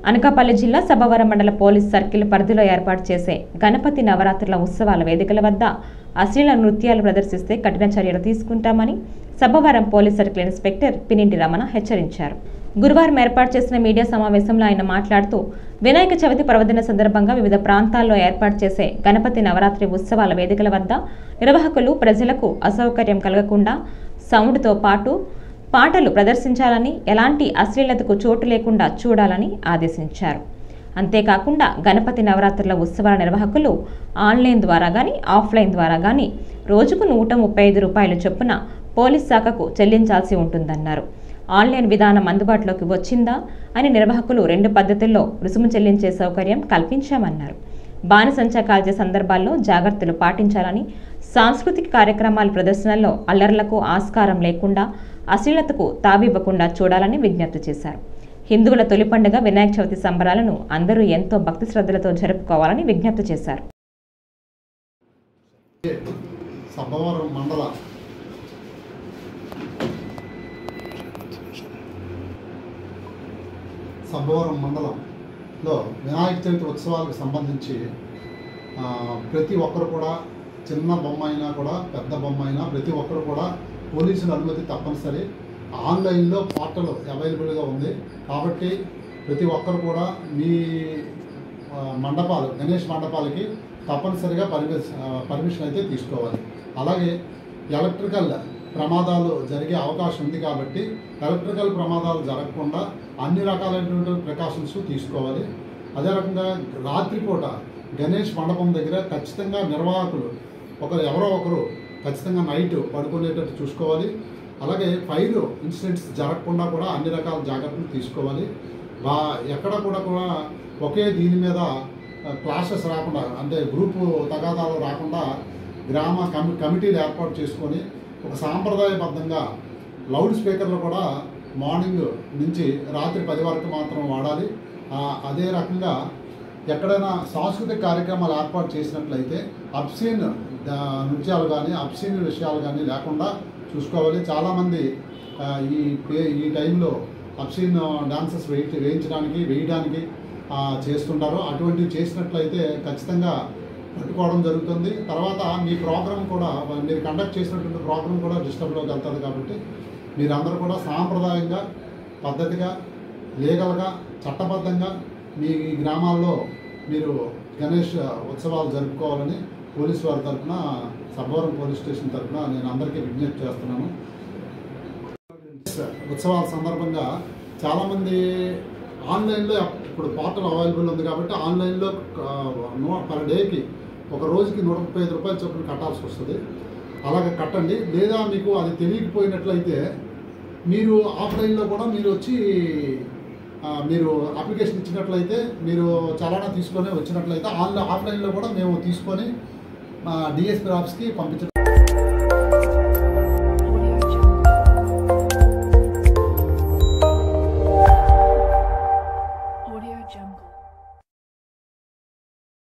అనకాపల్లి జిల్లా సభవరం మండల police circle పరిధిలో ఏర్పాటు చేసే గణపతి నవరాత్రుల ఉత్సవాల వేదికల వద్ద అశ్లీల నృత్యాలు ప్రదర్శిస్తే కఠిన చర్యలు తీసుకుంటామని Sabbavaram police circle inspector Pinninti Ramana హెచ్చరించారు. గురువారం ఏర్పాటు చేసిన మీడియా సమావేశంలో ఆయన మాట్లాడుతూ వినాయక చవితి పర్వదిన సందర్భంగా వివిధ ప్రాంతాల్లో ఏర్పాటు చేసే గణపతి నవరాత్రి ఉత్సవాల వేదికల వద్ద నిర్వాహకులు ప్రజలకు అసౌకర్యం కలగకుండా సౌండ్తో పాటు పాటలు ప్రదర్శించాలని, ఎలాంటి అశ్లీలతకు చోటు లేకుండా చూడాలని ఆదేశించారు. అంతేకాకుండా గణపతి నవరాత్రుల ఉత్సవాల నిర్వాహకులు ఆన్లైన్ ద్వారా కానీ ఆఫ్లైన్ ద్వారా కానీ రోజుకు 135 రూపాయలు చొప్పున పోలీస్ శాఖకు చెల్లించాల్సి ఉంటుందన్నారు. ఆన్లైన్ విధానం అందుబాటులోకి వచ్చిందా అని నిర్వాహకులు 2 పద్ధతుల్లో రుసుము చెల్లించే సౌకర్యం కల్పించామన్నారు. బాణసంచా కాల్చే సందర్భాల్లో జాగ్రత్తలు పాటించాలని, సాంస్కృతిక కార్యక్రమాల ప్రదర్శనల్లో అల్లర్లకు ఆస్కారం లేకుండా అశ్లీలతకు తావివ్వకుండా చూడాలని విజ్ఞప్తి చేశారు. హిందువుల తొలి పండుగ వినాయక చవితి సంబరాలను అందరూ ఎంతో భక్తి శ్రద్ధలతో జరుపుకోవాలని విజ్ఞప్తి చేశారు. సభవరం మండలంలో వినాయక చవితి ఉత్సవాలకు సంబంధించి ప్రతి ఒక్కరు కూడా చిన్న బొమ్మ అయినా కూడా పెద్ద బొమ్మ అయినా ప్రతి ఒక్కరు కూడా పోలీసుల అనుమతి తప్పనిసరి. ఆన్లైన్లో పోర్టల్ అవైలబుల్గా ఉంది కాబట్టి ప్రతి ఒక్కరు కూడా మీ మండపాలు గణేష్ మండపాలకి తప్పనిసరిగా పర్మిషన్ అయితే తీసుకోవాలి. అలాగే ఎలక్ట్రికల్ ప్రమాదాలు జరిగే అవకాశం ఉంది కాబట్టి ఎలక్ట్రికల్ ప్రమాదాలు జరగకుండా అన్ని రకాలైనటువంటి ప్రికాషన్స్ తీసుకోవాలి. అదే రకంగా రాత్రిపూట గణేష్ మండపం దగ్గర ఖచ్చితంగా నిర్వాహకులు ఎవరో ఒకరు ఖచ్చితంగా నైట్ పడుకునేటట్టు చూసుకోవాలి. అలాగే ఫైర్ ఇన్సిడెంట్స్ జరగకుండా కూడా అన్ని రకాల జాగ్రత్తలు తీసుకోవాలి. ఎక్కడ కూడా ఒకే దీని మీద క్లాషెస్ రాకుండా, అంటే గ్రూపు తగాదాలు రాకుండా గ్రామ కమిటీలు ఏర్పాటు చేసుకొని ఒక సాంప్రదాయబద్ధంగా లౌడ్ స్పీకర్లు కూడా మార్నింగ్ నుంచి రాత్రి 10 వరకు మాత్రం వాడాలి. అదే రకంగా ఎక్కడైనా సాంస్కృతిక కార్యక్రమాలు ఏర్పాటు చేసినట్లయితే అబ్సీన్ నృత్యాలు కానీ అబ్సీన్ విషయాలు కానీ లేకుండా చూసుకోవాలి. చాలామంది ఈ టైంలో అబ్సీన్ డాన్సెస్ వేయడానికి చేస్తుంటారు. అటువంటివి చేసినట్లయితే ఖచ్చితంగా పట్టుకోవడం జరుగుతుంది. తర్వాత మీ ప్రోగ్రాం కూడా, మీరు కండక్ట్ చేసినటువంటి ప్రోగ్రాం కూడా డిస్టర్బ్లోకి వెళ్తుంది. కాబట్టి మీరందరూ కూడా సాంప్రదాయంగా, పద్ధతిగా, లీగల్గా, చట్టబద్ధంగా మీ గ్రామాల్లో మీరు గణేష్ ఉత్సవాలు జరుపుకోవాలని పోలీసు వారి తరఫున, సభవరం పోలీస్ స్టేషన్ తరఫున నేను అందరికీ విజ్ఞప్తి చేస్తున్నాను. ఉత్సవాల సందర్భంగా చాలామంది ఆన్లైన్లో, ఇప్పుడు పోర్టల్ అవైలబుల్ ఉంది కాబట్టి ఆన్లైన్లో పర్ డేకి ఒక రోజుకి 135 రూపాయలు చొప్పున కట్టాల్సి వస్తుంది. అలాగే కట్టండి. లేదా మీకు అది తెలియకపోయినట్లయితే మీరు ఆఫ్లైన్లో కూడా మీరు వచ్చి మీరు అప్లికేషన్ ఇచ్చినట్లయితే, మీరు చలానా తీసుకొని వచ్చినట్లయితే ఆఫ్లైన్లో కూడా మేము తీసుకొని డిఎస్పీ ఆఫీస్కి పంపించడం